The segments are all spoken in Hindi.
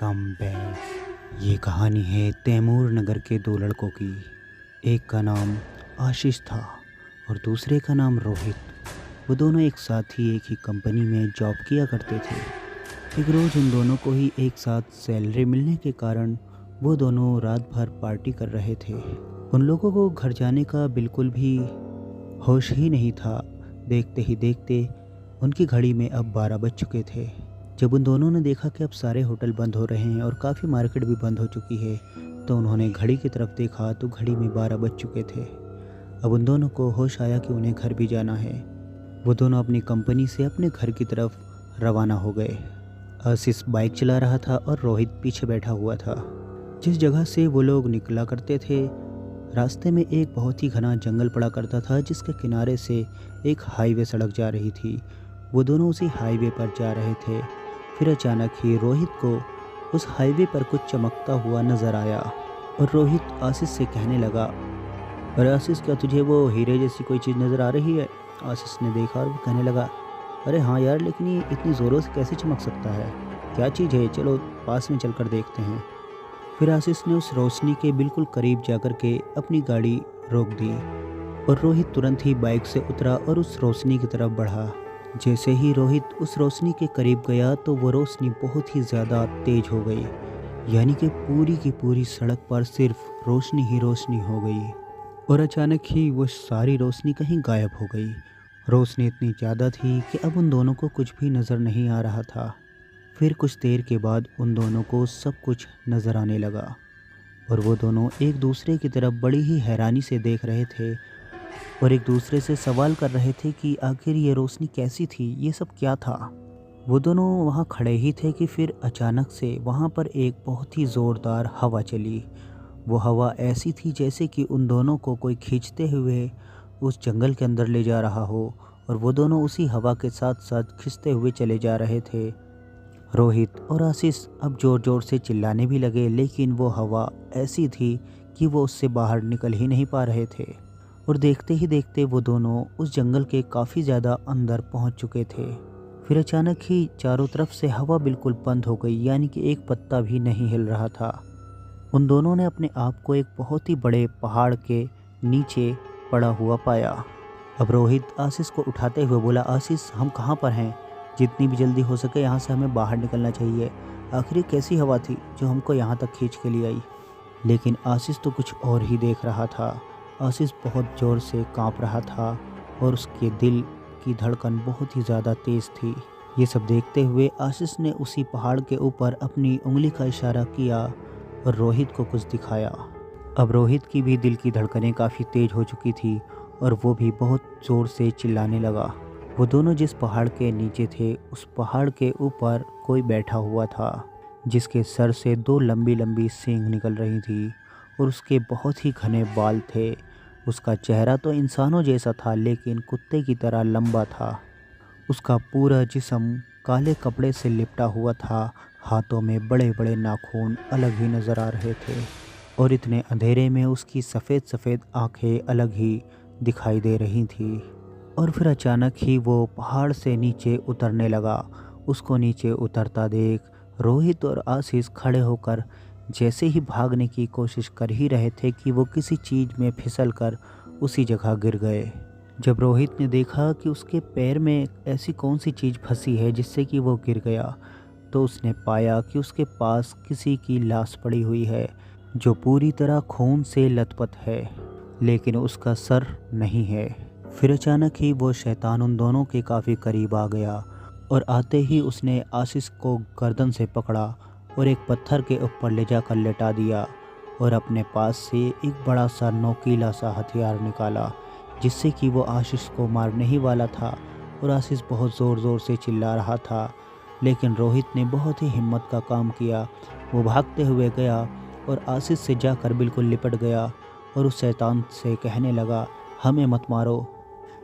Welcome back. ये कहानी है तैमूर नगर के दो लड़कों की। एक का नाम आशीष था और दूसरे का नाम रोहित। वो दोनों एक साथ ही एक ही कंपनी में जॉब किया करते थे। एक रोज़ उन दोनों को ही एक साथ सैलरी मिलने के कारण वो दोनों रात भर पार्टी कर रहे थे। उन लोगों को घर जाने का बिल्कुल भी होश ही नहीं था। देखते ही देखते उनकी घड़ी में अब 12 बज चुके थे। जब उन दोनों ने देखा कि अब सारे होटल बंद हो रहे हैं और काफ़ी मार्केट भी बंद हो चुकी है, तो उन्होंने घड़ी की तरफ देखा तो घड़ी में 12 बज चुके थे। अब उन दोनों को होश आया कि उन्हें घर भी जाना है। वो दोनों अपनी कंपनी से अपने घर की तरफ रवाना हो गए। आशीष बाइक चला रहा था और रोहित पीछे बैठा हुआ था। जिस जगह से वो लोग निकला करते थे, रास्ते में एक बहुत ही घना जंगल पड़ा करता था, जिसके किनारे से एक हाईवे सड़क जा रही थी। वो दोनों उसी हाईवे पर जा रहे थे। फिर अचानक ही रोहित को उस हाईवे पर कुछ चमकता हुआ नजर आया और रोहित आशीष से कहने लगा, अरे आशीष, क्या तुझे वो हीरे जैसी कोई चीज़ नज़र आ रही है? आशीष ने देखा और वो कहने लगा, अरे हाँ यार, लेकिन ये इतनी ज़ोरों से कैसे चमक सकता है? क्या चीज़ है? चलो पास में चलकर देखते हैं। फिर आशीष ने उस रोशनी के बिल्कुल करीब जाकर के अपनी गाड़ी रोक दी और रोहित तुरंत ही बाइक से उतरा और उस रोशनी की तरफ बढ़ा। जैसे ही रोहित उस रोशनी के करीब गया तो वो रोशनी बहुत ही ज़्यादा तेज हो गई, यानी कि पूरी की पूरी सड़क पर सिर्फ रोशनी ही रोशनी हो गई। और अचानक ही वो सारी रोशनी कहीं गायब हो गई। रोशनी इतनी ज़्यादा थी कि अब उन दोनों को कुछ भी नज़र नहीं आ रहा था। फिर कुछ देर के बाद उन दोनों को सब कुछ नज़र आने लगा और वो दोनों एक दूसरे की तरफ बड़ी ही हैरानी से देख रहे थे और एक दूसरे से सवाल कर रहे थे कि आखिर ये रोशनी कैसी थी, ये सब क्या था। वो दोनों वहाँ खड़े ही थे कि फिर अचानक से वहाँ पर एक बहुत ही ज़ोरदार हवा चली। वो हवा ऐसी थी जैसे कि उन दोनों को कोई खींचते हुए उस जंगल के अंदर ले जा रहा हो और वो दोनों उसी हवा के साथ साथ खिंचते हुए चले जा रहे थे। रोहित और आशीष अब ज़ोर ज़ोर से चिल्लाने भी लगे, लेकिन वो हवा ऐसी थी कि वो उससे बाहर निकल ही नहीं पा रहे थे। और देखते ही देखते वो दोनों उस जंगल के काफ़ी ज़्यादा अंदर पहुंच चुके थे। फिर अचानक ही चारों तरफ से हवा बिल्कुल बंद हो गई, यानी कि एक पत्ता भी नहीं हिल रहा था। उन दोनों ने अपने आप को एक बहुत ही बड़े पहाड़ के नीचे पड़ा हुआ पाया। अब रोहित आशीष को उठाते हुए बोला, आशीष, हम कहाँ पर हैं? जितनी भी जल्दी हो सके यहाँ से हमें बाहर निकलना चाहिए। आखिर कैसी हवा थी जो हमको यहाँ तक खींच के ले आई? लेकिन आशीष तो कुछ और ही देख रहा था। आशीष बहुत ज़ोर से कांप रहा था और उसके दिल की धड़कन बहुत ही ज़्यादा तेज़ थी। ये सब देखते हुए आशीष ने उसी पहाड़ के ऊपर अपनी उंगली का इशारा किया और रोहित को कुछ दिखाया। अब रोहित की भी दिल की धड़कनें काफ़ी तेज़ हो चुकी थी और वो भी बहुत ज़ोर से चिल्लाने लगा। वो दोनों जिस पहाड़ के नीचे थे, उस पहाड़ के ऊपर कोई बैठा हुआ था, जिसके सर से दो लंबी लंबी सींग निकल रही थी और उसके बहुत ही घने बाल थे। उसका चेहरा तो इंसानों जैसा था, लेकिन कुत्ते की तरह लंबा था। उसका पूरा जिस्म काले कपड़े से लिपटा हुआ था। हाथों में बड़े बड़े नाखून अलग ही नज़र आ रहे थे और इतने अंधेरे में उसकी सफ़ेद सफ़ेद आंखें अलग ही दिखाई दे रही थी। और फिर अचानक ही वो पहाड़ से नीचे उतरने लगा। उसको नीचे उतरता देख रोहित और आशीष खड़े होकर जैसे ही भागने की कोशिश कर ही रहे थे कि वो किसी चीज़ में फिसलकर उसी जगह गिर गए। जब रोहित ने देखा कि उसके पैर में ऐसी कौन सी चीज़ फंसी है जिससे कि वो गिर गया, तो उसने पाया कि उसके पास किसी की लाश पड़ी हुई है जो पूरी तरह खून से लथपथ है, लेकिन उसका सर नहीं है। फिर अचानक ही वो शैतान उन दोनों के काफ़ी करीब आ गया और आते ही उसने आशीष को गर्दन से पकड़ा और एक पत्थर के ऊपर ले जाकर लेटा दिया और अपने पास से एक बड़ा सा नोकीला सा हथियार निकाला, जिससे कि वो आशीष को मारने ही वाला था। और आशीष बहुत ज़ोर ज़ोर से चिल्ला रहा था, लेकिन रोहित ने बहुत ही हिम्मत का काम किया। वो भागते हुए गया और आशीष से जाकर बिल्कुल लिपट गया और उस शैतान से कहने लगा, हमें मत मारो,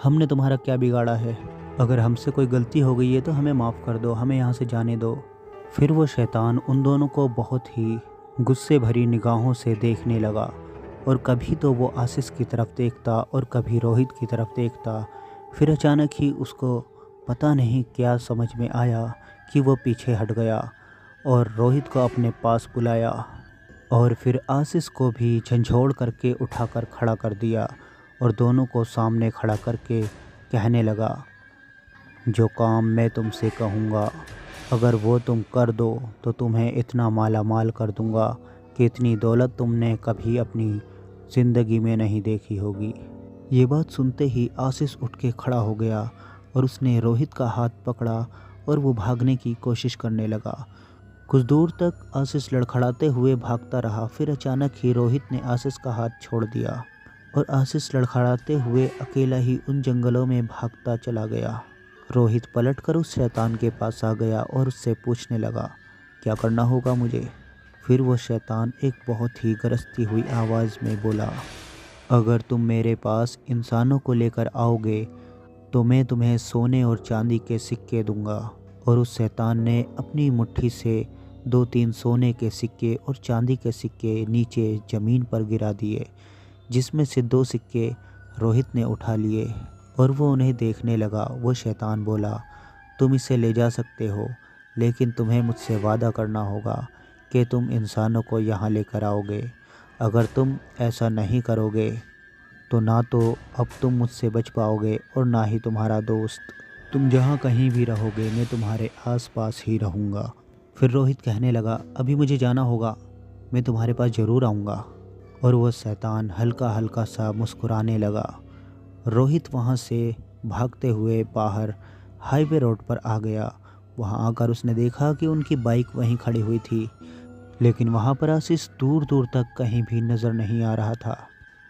हमने तुम्हारा क्या बिगाड़ा है? अगर हमसे कोई गलती हो गई है तो हमें माफ़ कर दो, हमें यहाँ से जाने दो। फिर वो शैतान उन दोनों को बहुत ही गुस्से भरी निगाहों से देखने लगा और कभी तो वो आशीष की तरफ देखता और कभी रोहित की तरफ देखता। फिर अचानक ही उसको पता नहीं क्या समझ में आया कि वो पीछे हट गया और रोहित को अपने पास बुलाया और फिर आशीष को भी झंझोड़ करके उठाकर खड़ा कर दिया और दोनों को सामने खड़ा करके कहने लगा, जो काम मैं तुमसे कहूँगा अगर वो तुम कर दो तो तुम्हें इतना माला माल कर दूँगा कि इतनी दौलत तुमने कभी अपनी ज़िंदगी में नहीं देखी होगी। ये बात सुनते ही आशीष उठ के खड़ा हो गया और उसने रोहित का हाथ पकड़ा और वो भागने की कोशिश करने लगा। कुछ दूर तक आशीष लड़खड़ाते हुए भागता रहा। फिर अचानक ही रोहित ने आशीष का हाथ छोड़ दिया और आशीष लड़खड़ाते हुए अकेला ही उन जंगलों में भागता चला गया। रोहित पलटकर उस शैतान के पास आ गया और उससे पूछने लगा, क्या करना होगा मुझे? फिर वो शैतान एक बहुत ही गरजती हुई आवाज़ में बोला, अगर तुम मेरे पास इंसानों को लेकर आओगे तो मैं तुम्हें सोने और चांदी के सिक्के दूंगा। और उस शैतान ने अपनी मुट्ठी से 2-3 सोने के सिक्के और चांदी के सिक्के नीचे ज़मीन पर गिरा दिए, जिसमें से 2 सिक्के रोहित ने उठा लिए और वो उन्हें देखने लगा। वो शैतान बोला, तुम इसे ले जा सकते हो, लेकिन तुम्हें मुझसे वादा करना होगा कि तुम इंसानों को यहाँ लेकर आओगे। अगर तुम ऐसा नहीं करोगे तो ना तो अब तुम मुझसे बच पाओगे और ना ही तुम्हारा दोस्त। तुम जहाँ कहीं भी रहोगे मैं तुम्हारे आसपास ही रहूँगा। फिर रोहित कहने लगा, अभी मुझे जाना होगा, मैं तुम्हारे पास ज़रूर आऊँगा। और वह शैतान हल्का हल्का सा मुस्कुराने लगा। रोहित वहाँ से भागते हुए बाहर हाईवे रोड पर आ गया। वहाँ आकर उसने देखा कि उनकी बाइक वहीं खड़ी हुई थी, लेकिन वहाँ पर आशीष दूर दूर तक कहीं भी नज़र नहीं आ रहा था।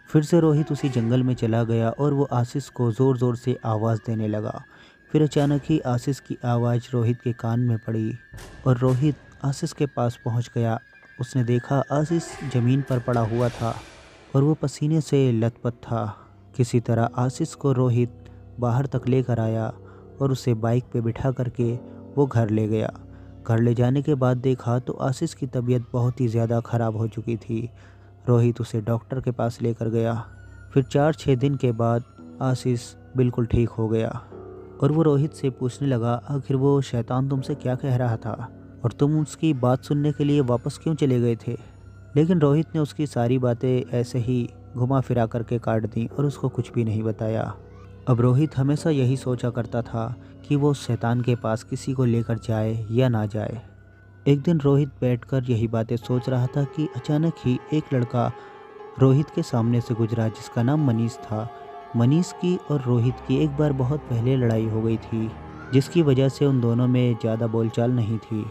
फिर से रोहित उसी जंगल में चला गया और वो आशीष को ज़ोर ज़ोर से आवाज़ देने लगा। फिर अचानक ही आशीष की आवाज़ रोहित के कान में पड़ी और रोहित आशीष के पास पहुँच गया। उसने देखा आशीष ज़मीन पर पड़ा हुआ था और वो पसीने से लथपथ था। किसी तरह आशीष को रोहित बाहर तक लेकर आया और उसे बाइक पे बिठा करके वो घर ले गया। घर ले जाने के बाद देखा तो आशीष की तबीयत बहुत ही ज़्यादा ख़राब हो चुकी थी। रोहित उसे डॉक्टर के पास लेकर गया। फिर 4-6 दिन के बाद आशीष बिल्कुल ठीक हो गया और वो रोहित से पूछने लगा, आखिर वो शैतान तुमसे क्या कह रहा था और तुम उसकी बात सुनने के लिए वापस क्यों चले गए थे? लेकिन रोहित ने उसकी सारी बातें ऐसे ही घुमा फिरा करके काट दी और उसको कुछ भी नहीं बताया। अब रोहित हमेशा यही सोचा करता था कि वो शैतान के पास किसी को लेकर जाए या ना जाए। एक दिन रोहित बैठकर यही बातें सोच रहा था कि अचानक ही एक लड़का रोहित के सामने से गुजरा, जिसका नाम मनीष था। मनीष की और रोहित की एक बार बहुत पहले लड़ाई हो गई थी, जिसकी वजह से उन दोनों में ज़्यादा बोलचाल नहीं थी।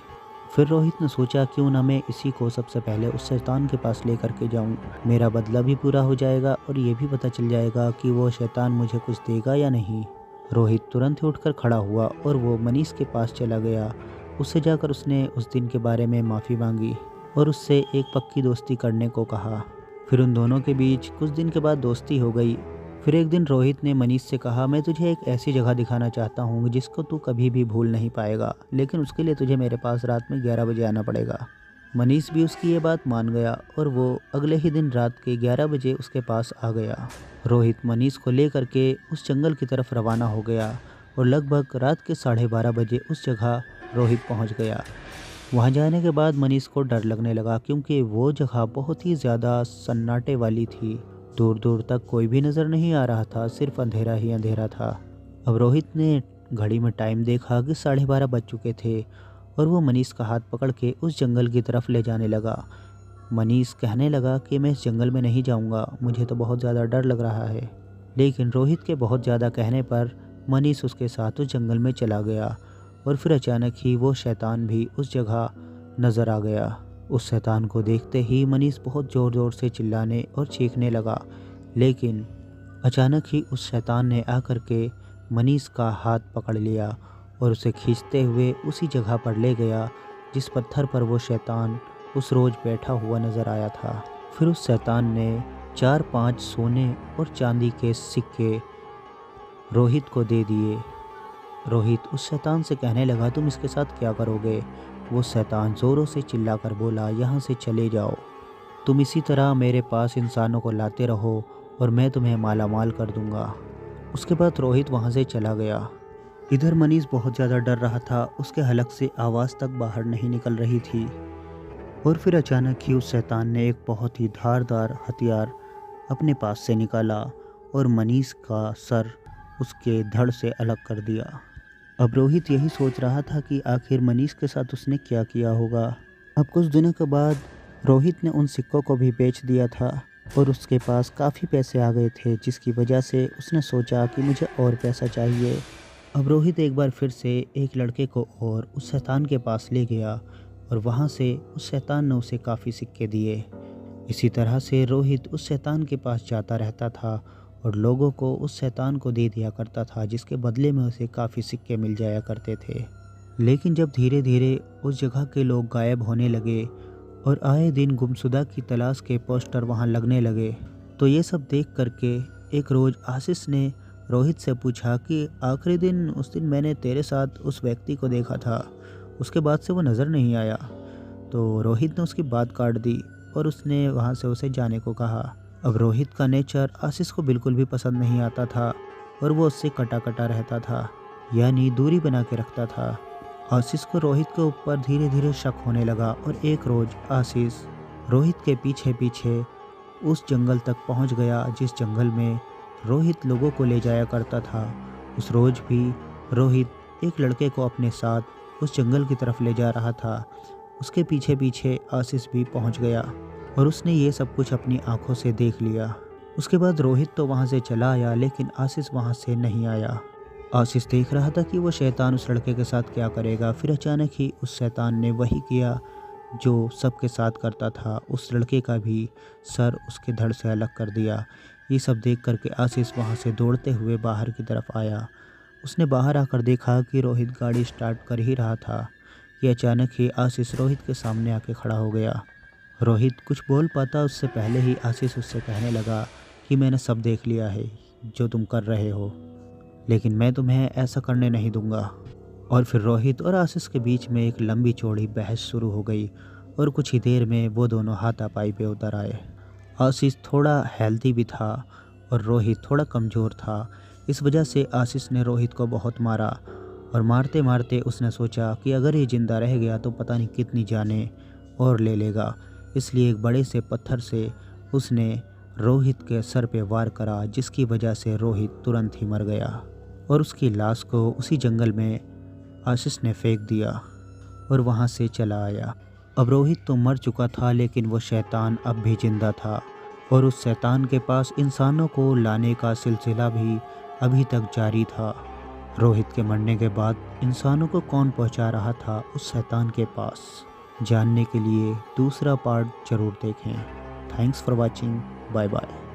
फिर रोहित ने सोचा क्यों ना मैं इसी को सबसे पहले उस शैतान के पास लेकर के जाऊं। मेरा बदला भी पूरा हो जाएगा और ये भी पता चल जाएगा कि वो शैतान मुझे कुछ देगा या नहीं। रोहित तुरंत ही उठकर खड़ा हुआ और वो मनीष के पास चला गया। उससे जाकर उसने उस दिन के बारे में माफ़ी मांगी और उससे एक पक्की दोस्ती करने को कहा। फिर उन दोनों के बीच कुछ दिन के बाद दोस्ती हो गई। फिर एक दिन रोहित ने मनीष से कहा, मैं तुझे एक ऐसी जगह दिखाना चाहता हूँ जिसको तू कभी भी भूल नहीं पाएगा, लेकिन उसके लिए तुझे मेरे पास रात में 11 बजे आना पड़ेगा। मनीष भी उसकी ये बात मान गया और वो अगले ही दिन रात के 11 बजे उसके पास आ गया। रोहित मनीष को लेकर के उस जंगल की तरफ रवाना हो गया और लगभग रात के 12:30 बजे उस जगह रोहित पहुँच गया। वहाँ जाने के बाद मनीष को डर लगने लगा, क्योंकि वो जगह बहुत ही ज़्यादा सन्नाटे वाली थी। दूर दूर तक कोई भी नज़र नहीं आ रहा था, सिर्फ अंधेरा ही अंधेरा था। अब रोहित ने घड़ी में टाइम देखा कि 12:30 बज चुके थे और वो मनीष का हाथ पकड़ के उस जंगल की तरफ ले जाने लगा। मनीष कहने लगा कि मैं इस जंगल में नहीं जाऊंगा, मुझे तो बहुत ज़्यादा डर लग रहा है। लेकिन रोहित के बहुत ज़्यादा कहने पर मनीष उसके साथ उस जंगल में चला गया और फिर अचानक ही वो शैतान भी उस जगह नज़र आ गया। उस शैतान को देखते ही मनीष बहुत ज़ोर ज़ोर से चिल्लाने और चीखने लगा, लेकिन अचानक ही उस शैतान ने आकर के मनीष का हाथ पकड़ लिया और उसे खींचते हुए उसी जगह पर ले गया जिस पत्थर पर वो शैतान उस रोज़ बैठा हुआ नज़र आया था। फिर उस शैतान ने 4-5 सोने और चांदी के सिक्के रोहित को दे दिए। रोहित उस शैतान से कहने लगा, तुम इसके साथ क्या करोगे? वो शैतान ज़ोरों से चिल्लाकर बोला, यहाँ से चले जाओ, तुम इसी तरह मेरे पास इंसानों को लाते रहो और मैं तुम्हें माला माल कर दूंगा। उसके बाद रोहित वहाँ से चला गया। इधर मनीष बहुत ज़्यादा डर रहा था, उसके हलक से आवाज़ तक बाहर नहीं निकल रही थी। और फिर अचानक ही उस शैतान ने एक बहुत ही धारदार हथियार अपने पास से निकाला और मनीष का सर उसके धड़ से अलग कर दिया। अब रोहित यही सोच रहा था कि आखिर मनीष के साथ उसने क्या किया होगा। अब कुछ दिनों के बाद रोहित ने उन सिक्कों को भी बेच दिया था और उसके पास काफ़ी पैसे आ गए थे, जिसकी वजह से उसने सोचा कि मुझे और पैसा चाहिए। अब रोहित एक बार फिर से एक लड़के को और उस शैतान के पास ले गया और वहाँ से उस शैतान ने उसे काफ़ी सिक्के दिए। इसी तरह से रोहित उस शैतान के पास जाता रहता था और लोगों को उस शैतान को दे दिया करता था, जिसके बदले में उसे काफ़ी सिक्के मिल जाया करते थे। लेकिन जब धीरे धीरे उस जगह के लोग गायब होने लगे और आए दिन गुमशुदा की तलाश के पोस्टर वहाँ लगने लगे, तो ये सब देख करके एक रोज़ आशीष ने रोहित से पूछा कि आखिरी दिन उस दिन मैंने तेरे साथ उस व्यक्ति को देखा था, उसके बाद से वो नज़र नहीं आया। तो रोहित ने उसकी बात काट दी और उसने वहाँ से उसे जाने को कहा। अब रोहित का नेचर आशीष को बिल्कुल भी पसंद नहीं आता था और वो उससे कटा कटा रहता था, यानी दूरी बना के रखता था। आशीष को रोहित के ऊपर धीरे धीरे शक होने लगा और एक रोज़ आशीष रोहित के पीछे पीछे उस जंगल तक पहुंच गया जिस जंगल में रोहित लोगों को ले जाया करता था। उस रोज़ भी रोहित एक लड़के को अपने साथ उस जंगल की तरफ ले जा रहा था। उसके पीछे पीछे आशीष भी पहुंच गया और उसने ये सब कुछ अपनी आंखों से देख लिया। उसके बाद रोहित तो वहाँ से चला आया, लेकिन आशीष वहाँ से नहीं आया। आशीष देख रहा था कि वो शैतान उस लड़के के साथ क्या करेगा। फिर अचानक ही उस शैतान ने वही किया जो सबके साथ करता था, उस लड़के का भी सर उसके धड़ से अलग कर दिया। ये सब देख करके आशीष वहाँ से दौड़ते हुए बाहर की तरफ आया। उसने बाहर आकर देखा कि रोहित गाड़ी स्टार्ट कर ही रहा था कि अचानक ही आशीष रोहित के सामने आके खड़ा हो गया। रोहित कुछ बोल पाता उससे पहले ही आशीष उससे कहने लगा कि मैंने सब देख लिया है जो तुम कर रहे हो, लेकिन मैं तुम्हें ऐसा करने नहीं दूंगा। और फिर रोहित और आशीष के बीच में एक लंबी चौड़ी बहस शुरू हो गई और कुछ ही देर में वो दोनों हाथापाई पे उतर आए। आशीष थोड़ा हेल्दी भी था और रोहित थोड़ा कमज़ोर था। इस वजह से आशीष ने रोहित को बहुत मारा और मारते मारते उसने सोचा कि अगर ये ज़िंदा रह गया तो पता नहीं कितनी जानें और ले लेगा। इसलिए एक बड़े से पत्थर से उसने रोहित के सर पे वार करा, जिसकी वजह से रोहित तुरंत ही मर गया और उसकी लाश को उसी जंगल में आशीष ने फेंक दिया और वहाँ से चला आया। अब रोहित तो मर चुका था, लेकिन वो शैतान अब भी जिंदा था और उस शैतान के पास इंसानों को लाने का सिलसिला भी अभी तक जारी था। रोहित के मरने के बाद इंसानों को कौन पहुँचा रहा था उस शैतान के पास, जानने के लिए दूसरा पार्ट ज़रूर देखें। Thanks for watching. Bye bye.